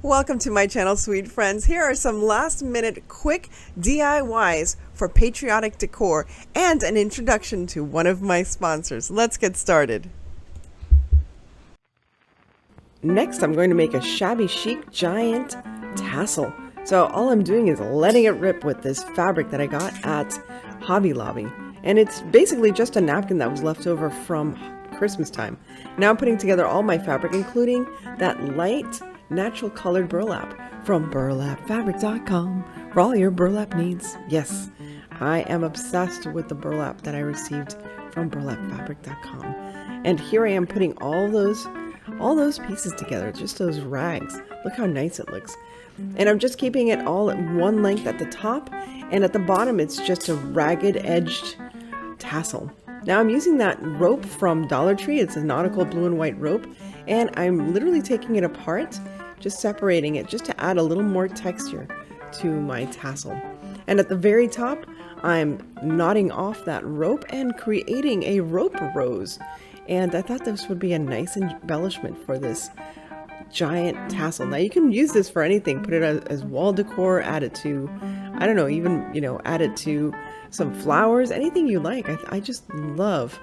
Welcome to my channel, sweet friends. Here are some last-minute quick DIYs for Patriotic Decor and an introduction to one of my sponsors. Let's get started. Next, I'm going to make a shabby chic giant tassel. So all I'm doing is letting it rip with this fabric that I got at Hobby Lobby. And it's basically just a napkin that was left over from Christmas time. Now I'm putting together all my fabric, including that light natural colored burlap from burlapfabric.com for all your burlap needs. Yes, I am obsessed with the burlap that I received from burlapfabric.com. And here I am putting all those pieces together, just those rags. Look how nice it looks. And I'm just keeping it all at one length at the top, and at the bottom it's just a ragged edged tassel. Now I'm using that rope from Dollar Tree. It's a nautical blue and white rope, and I'm literally taking it apart, just separating it just to add a little more texture to my tassel. And at the very top, I'm knotting off that rope and creating a rope rose. And I thought this would be a nice embellishment for this giant tassel. Now you can use this for anything. Put it as wall decor, add it to, I don't know, even, add it to some flowers, anything you like. I just love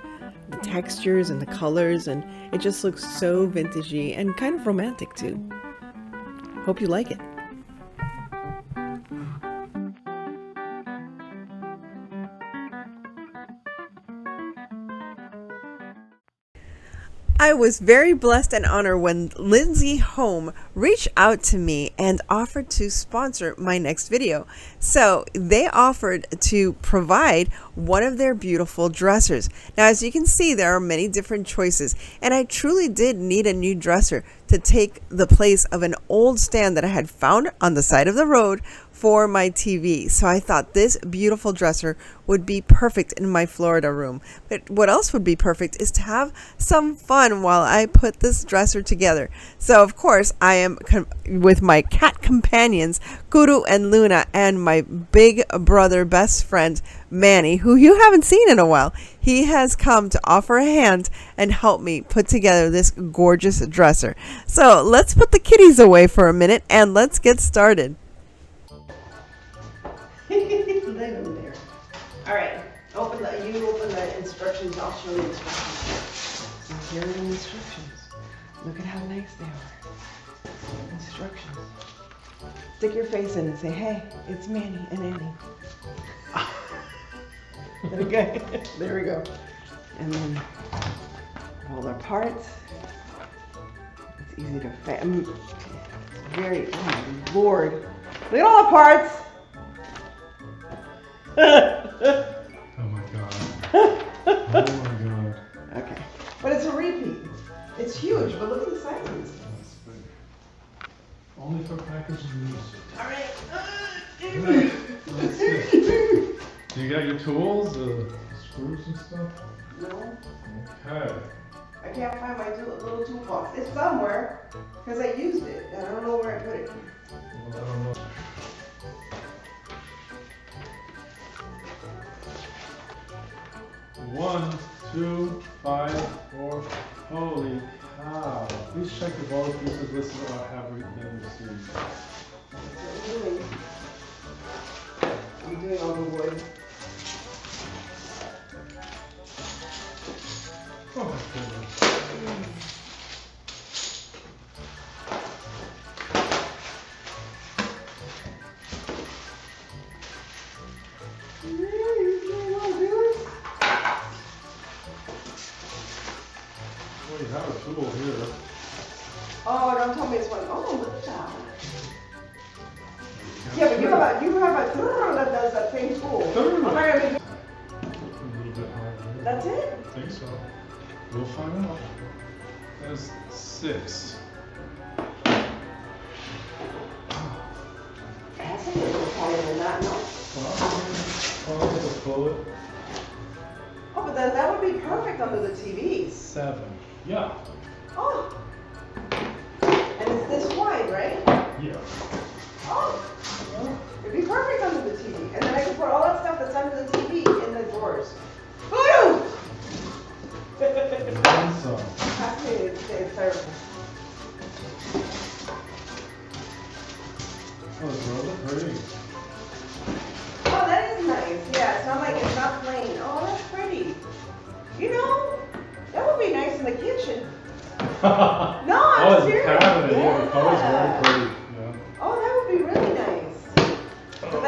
the textures and the colors, and it just looks so vintagey and kind of romantic too. Hope you like it. I was very blessed and honored when LINSY HOME reached out to me and offered to sponsor my next video. So they offered to provide one of their beautiful dressers. Now, as you can see, there are many different choices, and I truly did need a new dresser to take the place of an old stand that I had found on the side of the road for my TV. So I thought this beautiful dresser would be perfect in my Florida room. But what else would be perfect is to have some fun while I put this dresser together. So of course I am with my cat companions, Guru and Luna, and my big brother best friend, Manny, who you haven't seen in a while. He has come to offer a hand and help me put together this gorgeous dresser. So let's put the kitties away for a minute and let's get started. There. All right, you open the instructions. I'll show you the instructions. So here are the instructions. Look at how nice they are. Instructions. Stick your face in and say, "Hey, it's Manny and Annie." Okay, there we go. And then all their parts. It's easy to fit. Very, oh my Lord. Look at all the parts. Oh my god. Oh my god. Okay. But it's a repeat. It's huge, but look at the sizes. That's big. Only for packaging use. Alright. Let's see. Do you got your tools, screws and stuff? No. Okay. I can't find my little toolbox. It's somewhere, because I used it. And I don't know where I put it. Well, I don't know. One, 2, 5, 4. Holy cow. Please check the bullet pieces listed or have been received. I'm doing all the wood. Oh my goodness. Well, you have a tool here. Oh, don't tell me it's one. Oh, look at that. Yeah, but you have a tool that does that same tool. I'm not gonna make A little bit higher. That's it? I think so. We'll find out. That's 6. That's a little taller than that, no? Probably the bullet. Oh, but then that would be perfect under the TV. 7. Yeah. Oh. And it's this wide, right? Yeah. Oh. It'd be perfect under the TV. And then I could put all that stuff that's under the TV in the drawers. Woo! And some. Fascinating to say it's terrible. Oh, the drawers are pretty. Oh, that is nice. Yeah, it's not like it's not plain. Oh, that's pretty. You know, that would be nice in the kitchen. No, I'm it's serious. a cabinet. Yeah, the Yeah. color's very pretty. Yeah. Oh, that would be really nice. Because I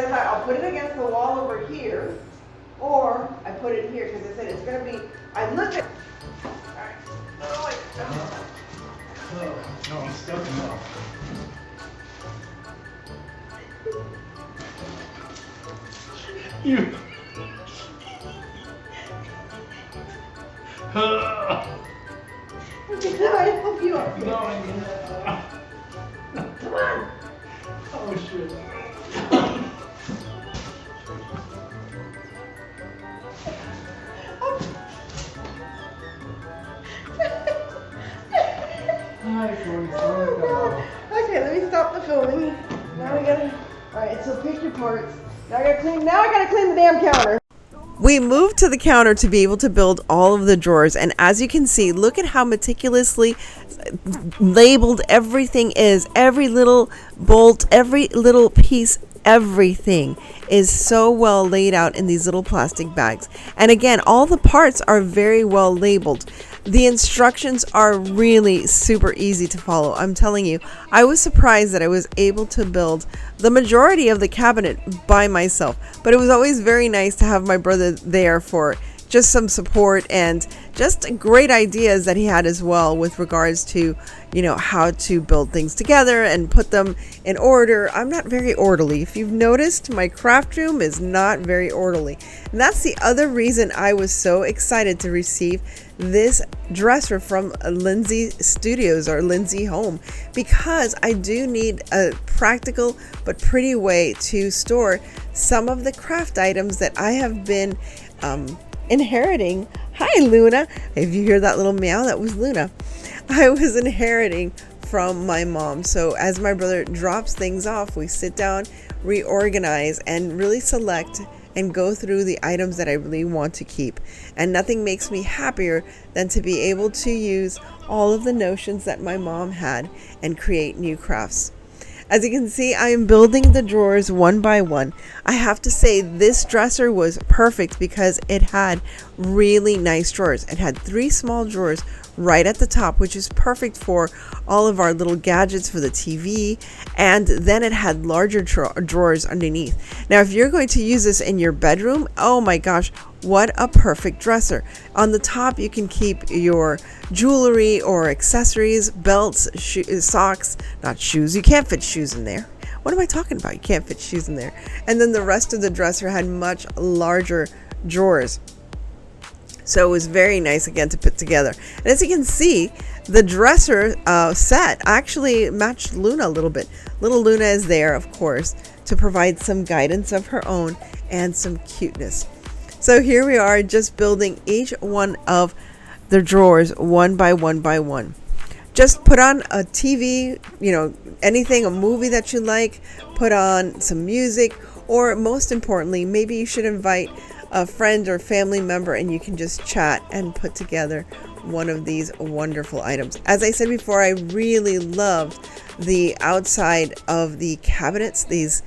thought I'll put it against the wall over here, or I put it here because I said it's gonna be. I looked at. Alright. Oh, No, I'm stuck now. You. Okay, now I help you up. No, I can't. Come on. Oh shit. Hi, Corey. Sorry about Okay, let me stop the filming. Now we gotta. All right, so pick your parts. Now I gotta clean. Now I gotta clean the damn counter. We moved to the counter to be able to build all of the drawers, and as you can see, look at how meticulously labeled everything is. Every little bolt, every little piece, everything is so well laid out in these little plastic bags. And again, all the parts are very well labeled. The instructions are really super easy to follow. I'm telling you, I was surprised that I was able to build the majority of the cabinet by myself, but it was always very nice to have my brother there for just some support and just great ideas that he had as well with regards to, you know, how to build things together and put them in order. I'm not very orderly. If you've noticed, my craft room is not very orderly. And that's the other reason I was so excited to receive this dresser from LINSY Studios or LINSY Home, because I do need a practical but pretty way to store some of the craft items that I have been inheriting. Hi, Luna. If you hear that little meow, that was Luna. I was inheriting from my mom. So as my brother drops things off, we sit down, reorganize, and really select and go through the items that I really want to keep. And nothing makes me happier than to be able to use all of the notions that my mom had and create new crafts. As you can see, I am building the drawers one by one. I have to say this dresser was perfect because it had really nice drawers. It had 3 small drawers right at the top, which is perfect for all of our little gadgets for the TV, and then it had larger drawers underneath. Now if you're going to use this in your bedroom, oh my gosh, what a perfect dresser. On the top you can keep your jewelry or accessories, belts, socks, not shoes. You can't fit shoes in there. What am I talking about? You can't fit shoes in there. And then the rest of the dresser had much larger drawers. So it was very nice again to put together. And as you can see, the dresser set actually matched Luna a little bit. Little Luna is there, of course, to provide some guidance of her own and some cuteness. So here we are, just building each one of the drawers one by one by one. Just put on a TV, you know, anything, a movie that you like, put on some music, or most importantly, maybe you should invite a friend or family member and you can just chat and put together one of these wonderful items. As I said before, I really loved the outside of the cabinets. These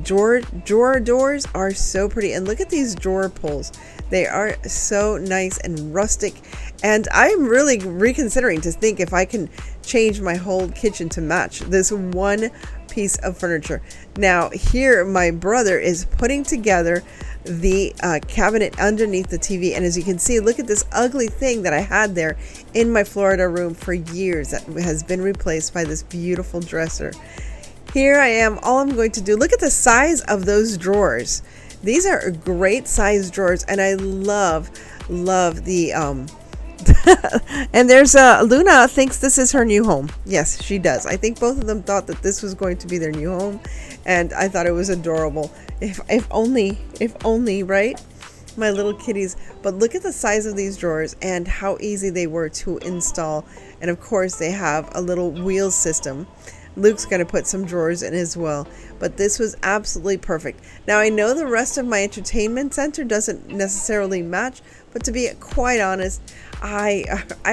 drawer doors are so pretty, and look at these drawer pulls. They are so nice and rustic, and I'm really reconsidering to think if I can change my whole kitchen to match this one piece of furniture. Now here my brother is putting together the cabinet underneath the TV, and as you can see, look at this ugly thing that I had there in my Florida room for years that has been replaced by this beautiful dresser. Here I am. All I'm going to do, look at the size of those drawers. These are great size drawers, and I love the and there's Luna thinks this is her new home. Yes, she does. I think both of them thought that this was going to be their new home, and I thought it was adorable. If only, right? My little kitties. But look at the size of these drawers and how easy they were to install. And of course they have a little wheel system Luke's going to put some drawers in as well. But this was absolutely perfect. Now I know the rest of my entertainment center doesn't necessarily match, but to be quite honest, I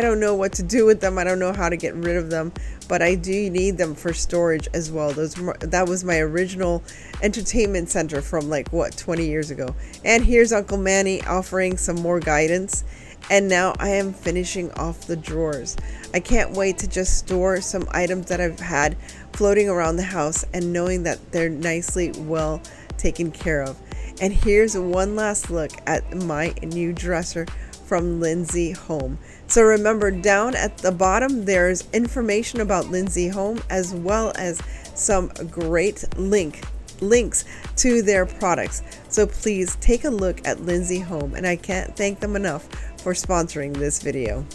don't know what to do with them. I don't know how to get rid of them, but I do need them for storage as well. That was my original entertainment center from like what, 20 years ago. And here's Uncle Manny offering some more guidance. And now I am finishing off the drawers. I can't wait to just store some items that I've had floating around the house and knowing that they're nicely well taken care of. And here's one last look at my new dresser from LINSY HOME. So remember, down at the bottom there's information about LINSY HOME as well as some great links to their products. So please take a look at LINSY HOME, and I can't thank them enough for sponsoring this video.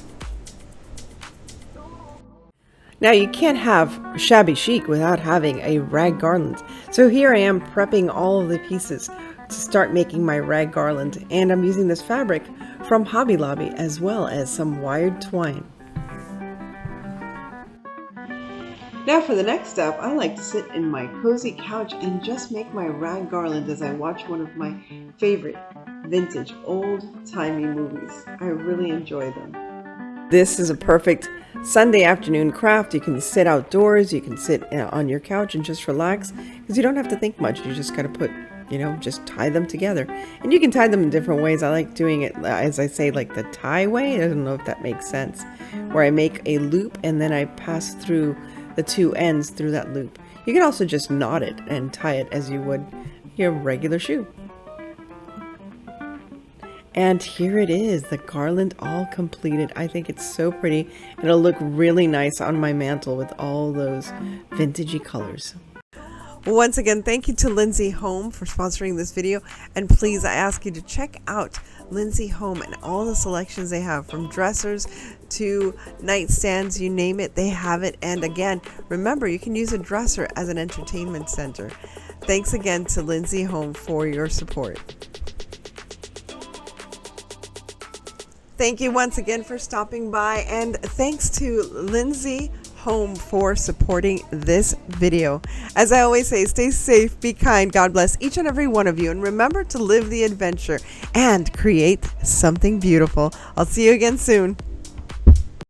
Now you can't have shabby chic without having a rag garland. So here I am prepping all of the pieces to start making my rag garland, and I'm using this fabric from Hobby Lobby as well as some wired twine. Now for the next step, I like to sit in my cozy couch and just make my rag garland as I watch one of my favorite vintage old-timey movies. I really enjoy them. This is a perfect Sunday afternoon craft. You can sit outdoors, you can sit on your couch and just relax because you don't have to think much. You just got to put, just tie them together. And you can tie them in different ways. I like doing it, as I say, like the tie way. I don't know if that makes sense. Where I make a loop and then I pass through the two ends through that loop. You can also just knot it and tie it as you would your regular shoe. And here it is, the garland all completed. I think it's so pretty. It'll look really nice on my mantle with all those vintagey colors. Once again, thank you to LINSY HOME for sponsoring this video. And please, I ask you to check out LINSY HOME and all the selections they have, from dressers to nightstands, you name it, they have it. And again, remember, you can use a dresser as an entertainment center. Thanks again to LINSY HOME for your support. Thank you once again for stopping by, and thanks to LINSY HOME for supporting this video. As I always say, stay safe, be kind, God bless each and every one of you, and remember to live the adventure and create something beautiful. I'll see you again soon.